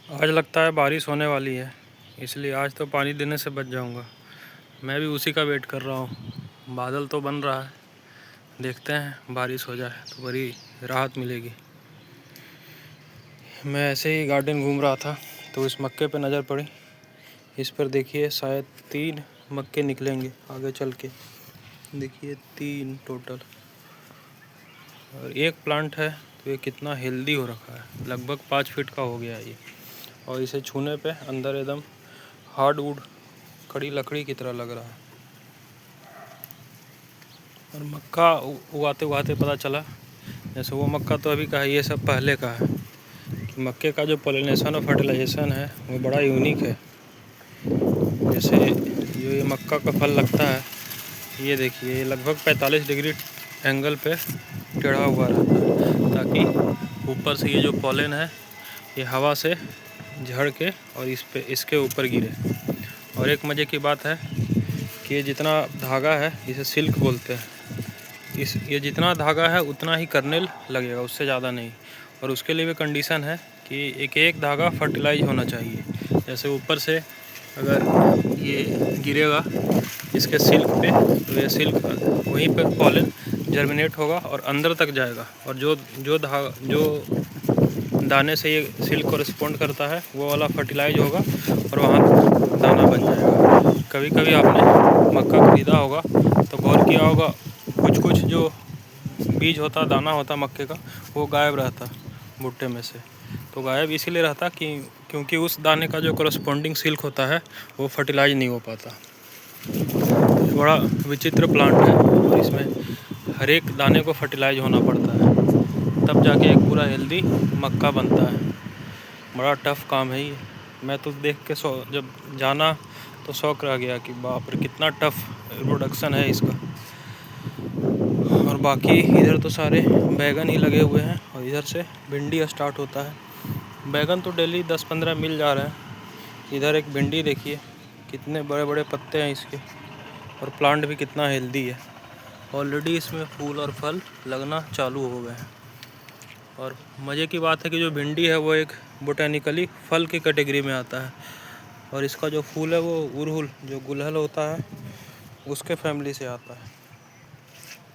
आज लगता है बारिश होने वाली है, इसलिए आज तो पानी देने से बच जाऊंगा। मैं भी उसी का वेट कर रहा हूँ। बादल तो बन रहा है, देखते हैं बारिश हो जाए तो बड़ी राहत मिलेगी। मैं ऐसे ही गार्डन घूम रहा था तो इस मक्के पे नज़र पड़ी। इस पर देखिए शायद 3 मक्के निकलेंगे आगे चल के। देखिए 3 टोटल, और एक प्लांट है तो ये कितना हेल्दी हो रखा है। लगभग 5 फीट का हो गया ये, और इसे छूने पे अंदर एकदम हार्डवुड कड़ी लकड़ी की तरह लग रहा है। और मक्का उगाते उगाते पता चला, जैसे वो मक्का तो अभी का है, ये सब पहले का है, कि मक्के का जो पोलिनेशन और फर्टिलाइजेशन है वो बड़ा यूनिक है। जैसे ये मक्का का फल लगता है, ये देखिए ये लगभग 45 डिग्री एंगल पे टेढ़ा हुआ रहता है, ताकि ऊपर से ये जो पॉलन है ये हवा से झड़ के और इसके ऊपर गिरे। और एक मज़े की बात है कि ये जितना धागा है इसे सिल्क बोलते हैं। ये जितना धागा है उतना ही कर्नेल लगेगा, उससे ज़्यादा नहीं। और उसके लिए भी कंडीशन है कि एक एक धागा फर्टिलाइज होना चाहिए। जैसे ऊपर से अगर ये गिरेगा इसके सिल्क पे, तो ये सिल्क वहीं पे पॉलन जर्मिनेट होगा और अंदर तक जाएगा, और जो दाने से ये सिल्क को रिस्पॉन्ड करता है वो वाला फर्टिलाइज होगा और वहाँ दाना बन जाएगा। कभी कभी आपने मक्का खरीदा होगा तो गौर किया होगा, कुछ कुछ जो बीज होता, दाना होता मक्के का, वो गायब रहता भुट्टे में से। तो गायब इसीलिए रहता क्योंकि उस दाने का जो करस्पॉन्डिंग सिल्क होता है वो फर्टिलाइज नहीं हो पाता। बड़ा विचित्र प्लांट है, और इसमें हर एक दाने को फर्टिलाइज होना पड़ता है, तब जाके एक पूरा हेल्दी मक्का बनता है। बड़ा टफ काम है ये। मैं तो देख के जब जाना तो शौक रह गया कि बाप रे कितना टफ प्रोडक्शन है इसका। और बाकी इधर तो सारे बैगन ही लगे हुए हैं, और इधर से भिंडी स्टार्ट होता है। बैगन तो डेली 10-15 मिल जा रहे हैं। इधर एक भिंडी देखिए, कितने बड़े बड़े पत्ते हैं इसके, और प्लांट भी कितना हेल्दी है। ऑलरेडी इसमें फूल और फल लगना चालू हो गए हैं। और मज़े की बात है कि जो भिंडी है वो एक बोटेनिकली फल की कैटेगरी में आता है, और इसका जो फूल है वो उड़हुल जो गुलहल होता है उसके फैमिली से आता है।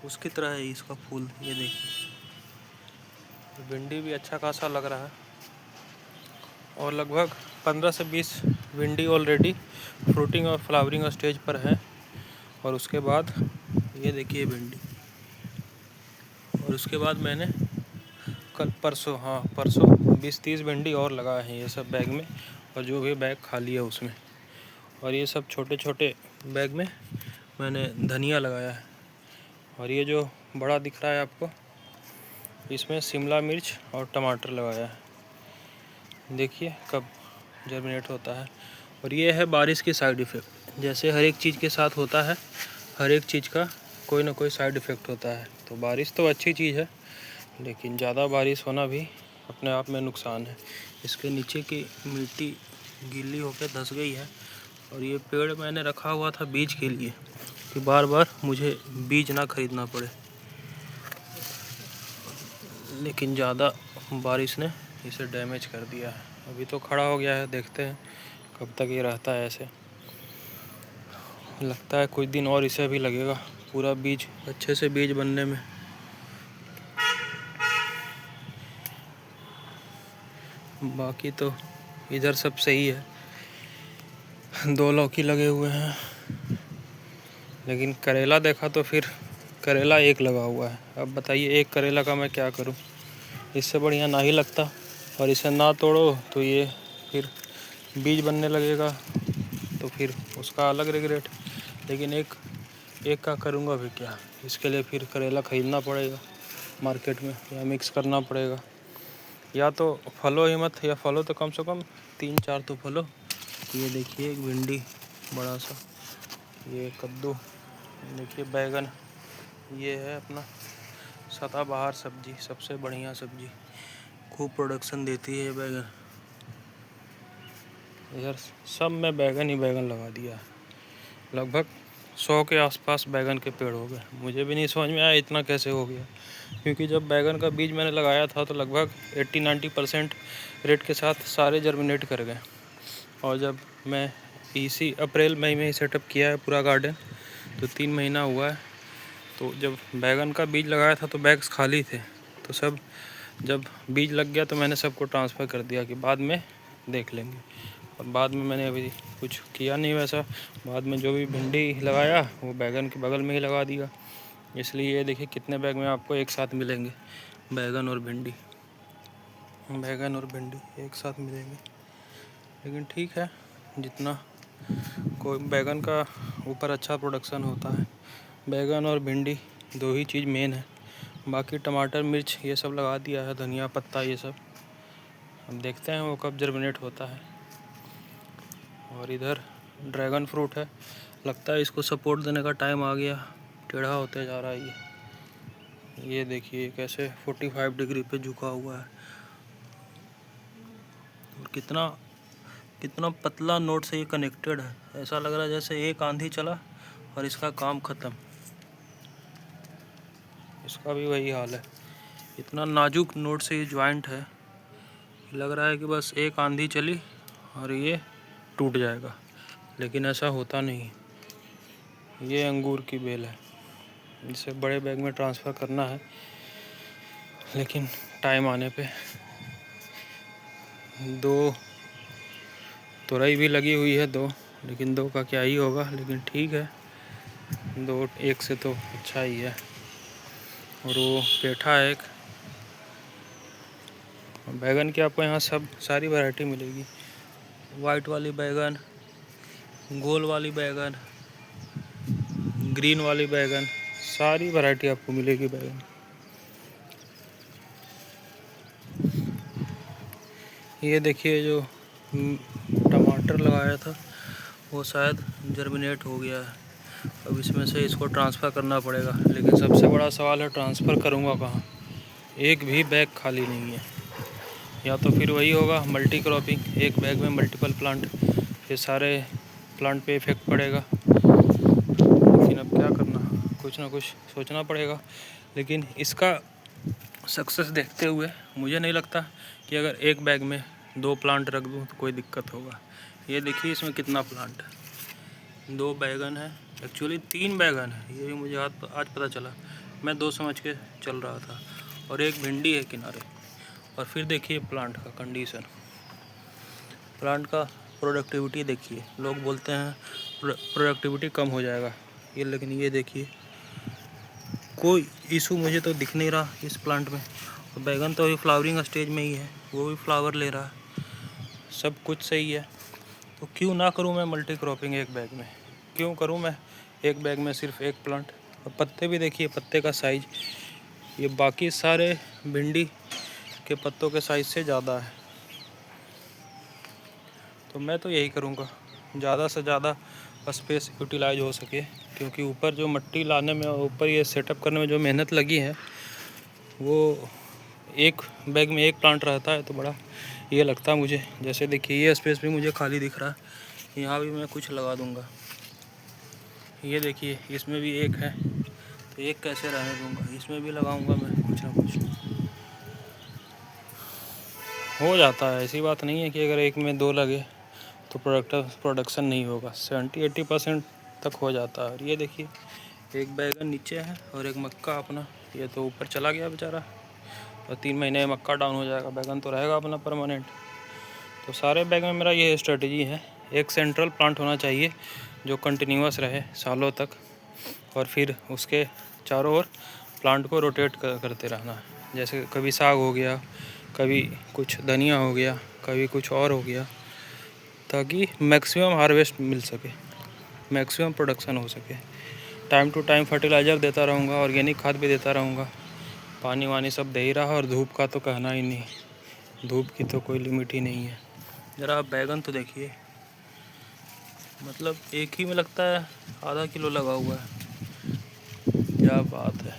उसकी तरह है इसका फूल, ये देखिए। भिंडी भी अच्छा खासा लग रहा है, और लगभग 15 से 20 भिंडी ऑलरेडी फ्रूटिंग और फ्लावरिंग स्टेज पर है। और उसके बाद ये देखिए भिंडी, और उसके बाद मैंने परसों 20-30 भिंडी और लगाए हैं ये सब बैग में, और जो भी बैग खाली है उसमें। और ये सब छोटे छोटे बैग में मैंने धनिया लगाया है। और ये जो बड़ा दिख रहा है आपको, इसमें शिमला मिर्च और टमाटर लगाया है। देखिए कब जर्मिनेट होता है। और ये है बारिश की साइड इफ़ेक्ट। जैसे हर एक चीज़ के साथ होता है, हर एक चीज़ का कोई ना कोई साइड इफ़ेक्ट होता है। तो बारिश तो अच्छी चीज़ है, लेकिन ज़्यादा बारिश होना भी अपने आप में नुकसान है। इसके नीचे की मिट्टी गीली होकर धंस गई है, और ये पेड़ मैंने रखा हुआ था बीज के लिए कि बार बार मुझे बीज ना खरीदना पड़े, लेकिन ज़्यादा बारिश ने इसे डैमेज कर दिया है। अभी तो खड़ा हो गया है, देखते हैं कब तक ये रहता है ऐसे। लगता है कुछ दिन और इसे भी लगेगा पूरा बीज अच्छे से बीज बनने में। बाकी तो इधर सब सही है। 2 लौकी लगे हुए हैं, लेकिन करेला देखा तो फिर करेला एक लगा हुआ है। अब बताइए एक करेला का मैं क्या करूं? इससे बढ़िया ना ही लगता। और इसे ना तोड़ो तो ये फिर बीज बनने लगेगा, तो फिर उसका अलग रिग्रेट। लेकिन एक का करूँगा भी क्या? इसके लिए फिर करेला ख़रीदना पड़ेगा मार्केट में, या मिक्स करना पड़ेगा। या तो फलो ही मत, या फलो तो कम से कम 3-4 तो फलो। ये देखिए एक भिंडी बड़ा सा, ये कद्दू, देखिए बैगन। ये है अपना सदाबहार सब्जी, सबसे बढ़िया सब्जी, खूब प्रोडक्शन देती है ये बैगन। इधर सब में बैगन ही बैगन लगा दिया है। लगभग 100 के आसपास बैगन के पेड़ हो गए। मुझे भी नहीं समझ में आया इतना कैसे हो गया, क्योंकि जब बैगन का बीज मैंने लगाया था तो लगभग 80-90% रेट के साथ सारे जर्मिनेट कर गए। और जब मैं इसी अप्रैल मई में ही सेटअप किया है पूरा गार्डन, तो 3 महीना हुआ है। तो जब बैगन का बीज लगाया था तो बैग्स खाली थे, तो सब जब बीज लग गया तो मैंने सबको ट्रांसफ़र कर दिया कि बाद में देख लेंगे। और बाद में मैंने अभी कुछ किया नहीं वैसा। बाद में जो भी भिंडी लगाया वो बैगन के बगल में ही लगा दिया। इसलिए ये देखिए कितने बैग में आपको एक साथ मिलेंगे, बैगन और भिंडी एक साथ मिलेंगे। लेकिन ठीक है, जितना कोई बैगन का ऊपर अच्छा प्रोडक्शन होता है। बैगन और भिंडी 2 ही चीज़ मेन है, बाकी टमाटर मिर्च ये सब लगा दिया है, धनिया पत्ता ये सब। अब देखते हैं वो कब जर्मिनेट होता है। और इधर ड्रैगन फ्रूट है, लगता है इसको सपोर्ट देने का टाइम आ गया, टेढ़ा होते जा रहा है ये देखिए कैसे 45 डिग्री पे झुका हुआ है। और कितना पतला नोट से ये कनेक्टेड है, ऐसा लग रहा है जैसे एक आंधी चला और इसका काम ख़त्म। इसका भी वही हाल है, इतना नाजुक नोट से ये ज्वाइंट है, लग रहा है कि बस एक आंधी चली और ये टूट जाएगा, लेकिन ऐसा होता नहीं। ये अंगूर की बेल है, इसे बड़े बैग में ट्रांसफ़र करना है, लेकिन टाइम आने पे 2 तुरई भी लगी हुई है 2, लेकिन 2 का क्या ही होगा, लेकिन ठीक है 2 एक से तो अच्छा ही है। और वो पेठा है एक। बैगन की आपको यहाँ सब सारी वैरायटी मिलेगी, वाइट वाली बैगन, गोल वाली बैगन, ग्रीन वाली बैगन, सारी वैरायटी आपको मिलेगी बैगन। ये देखिए जो टमाटर लगाया था वो शायद जर्मिनेट हो गया है, अब इसमें से इसको ट्रांसफ़र करना पड़ेगा। लेकिन सबसे बड़ा सवाल है ट्रांसफ़र करूँगा कहाँ, एक भी बैग खाली नहीं है। या तो फिर वही होगा मल्टी क्रॉपिंग, एक बैग में मल्टीपल प्लांट, फिर सारे प्लांट पे इफ़ेक्ट पड़ेगा। लेकिन अब क्या करना, कुछ ना कुछ सोचना पड़ेगा। लेकिन इसका सक्सेस देखते हुए मुझे नहीं लगता कि अगर एक बैग में 2 प्लांट रख दूँ तो कोई दिक्कत होगा। ये देखिए इसमें कितना प्लांट है, 2 बैगन है, एक्चुअली 3 बैगन है, ये भी मुझे आज पता चला, मैं 2 समझ के चल रहा था। और एक भिंडी है किनारे। और फिर देखिए प्लांट का कंडीशन, प्लांट का प्रोडक्टिविटी देखिए। लोग बोलते हैं प्रोडक्टिविटी कम हो जाएगा ये, लेकिन ये देखिए कोई इशू मुझे तो दिख नहीं रहा इस प्लांट में। और बैगन तो अभी फ्लावरिंग स्टेज में ही है, वो भी फ्लावर ले रहा है, सब कुछ सही है। तो क्यों ना करूं मैं मल्टी क्रॉपिंग एक बैग में, क्यों करूं मैं एक बैग में सिर्फ एक प्लांट। और पत्ते भी देखिए, पत्ते का साइज ये बाकी सारे भिंडी के पत्तों के साइज से ज़्यादा है। तो मैं तो यही करूँगा, ज़्यादा से ज़्यादा स्पेस यूटिलाइज हो सके, क्योंकि ऊपर जो मिट्टी लाने में और ऊपर ये सेटअप करने में जो मेहनत लगी है, वो एक बैग में एक प्लांट रहता है तो बड़ा ये लगता है मुझे। जैसे देखिए ये स्पेस भी मुझे खाली दिख रहा है, यहाँ भी मैं कुछ लगा दूँगा। ये देखिए इसमें भी एक है, तो एक कैसे रहने दूँगा, इसमें भी लगाऊँगा मैं कुछ ना कुछ। हो जाता है, ऐसी बात नहीं है कि अगर एक में 2 लगे तो प्रोडक्शन नहीं होगा, 70-80% तक हो जाता है। और ये देखिए एक बैगन नीचे है और एक मक्का अपना, ये तो ऊपर चला गया बेचारा। और 3 महीने में मक्का डाउन हो जाएगा, बैगन तो रहेगा अपना परमानेंट। तो सारे बैग में मेरा ये स्ट्रेटजी है, एक सेंट्रल प्लांट होना चाहिए जो कंटिन्यूअस रहे सालों तक, और फिर उसके चारों ओर प्लांट को रोटेट करते रहना है। जैसे कभी साग हो गया, कभी कुछ धनिया हो गया, कभी कुछ और हो गया, ताकि मैक्सिमम हार्वेस्ट मिल सके, मैक्सिमम प्रोडक्शन हो सके। टाइम टू टाइम फर्टिलाइज़र देता रहूँगा, ऑर्गेनिक खाद भी देता रहूँगा, पानी वानी सब दे ही रहा। और धूप का तो कहना ही नहीं, धूप की तो कोई लिमिट ही नहीं है। ज़रा आप बैगन तो देखिए, मतलब एक ही में लगता है आधा किलो लगा हुआ है, क्या बात है।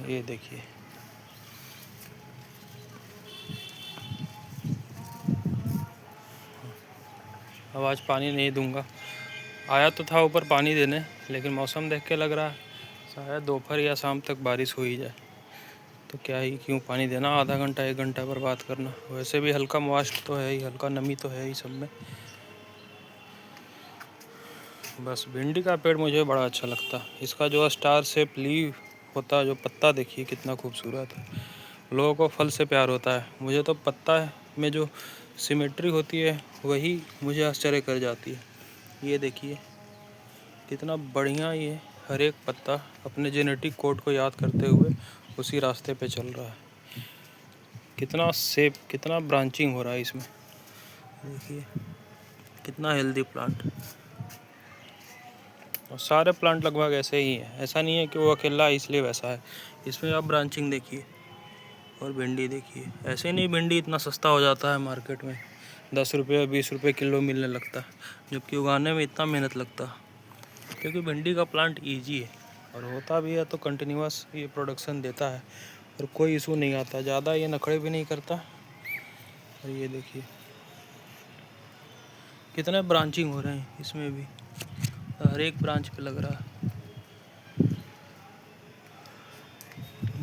ये देखिए अब आज पानी नहीं दूंगा, आया तो था ऊपर पानी देने, लेकिन मौसम देख के लग रहा है शायद दोपहर या शाम तक बारिश हो ही जाए। तो क्या ही क्यों पानी देना, आधा घंटा 1 घंटा बर्बाद करना। वैसे भी हल्का मॉइस्ट तो है ही, हल्का नमी तो है ही सब में। बस भिंडी का पेड़ मुझे बड़ा अच्छा लगता है। इसका जो स्टार शेप लीव होता है, जो पत्ता देखिए कितना खूबसूरत है। लोगों को फल से प्यार होता है, मुझे तो पत्ता में जो सिमेट्री होती है वही मुझे आश्चर्य कर जाती है। ये देखिए कितना बढ़िया ये हर एक पत्ता अपने जेनेटिक कोड को याद करते हुए उसी रास्ते पे चल रहा है। कितना शेप, कितना ब्रांचिंग हो रहा है इसमें, देखिए कितना हेल्दी प्लांट। और सारे प्लांट लगभग ऐसे ही हैं, ऐसा नहीं है कि वो अकेला है इसलिए वैसा है। इसमें आप ब्रांचिंग देखिए और भिंडी देखिए। ऐसे नहीं भिंडी इतना सस्ता हो जाता है मार्केट में, 10 रुपये 20 रुपये किलो मिलने लगता है, जबकि उगाने में इतना मेहनत लगता है। क्योंकि भिंडी का प्लांट ईजी है और होता भी है तो कंटिन्यूस ये प्रोडक्शन देता है और कोई इशू नहीं आता, ज़्यादा ये नखड़े भी नहीं करता। और ये देखिए कितने ब्रांचिंग हो रहे हैं इसमें भी, हर एक ब्रांच पे लग रहा है।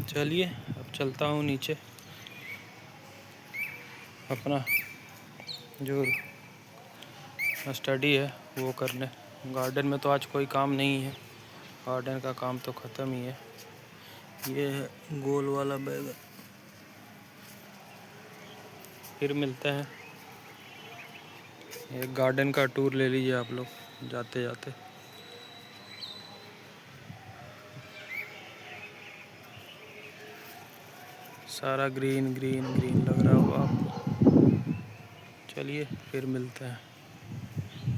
चलिए अब चलता हूँ नीचे अपना जो स्टडी है वो करने। गार्डन में तो आज कोई काम नहीं है, गार्डन का काम तो ख़त्म ही है। ये है गोल वाला बैग। फिर मिलते हैं, एक गार्डन का टूर ले लीजिए आप लोग जाते जाते। सारा ग्रीन ग्रीन ग्रीन लग रहा होगा आपको। चलिए फिर मिलते हैं।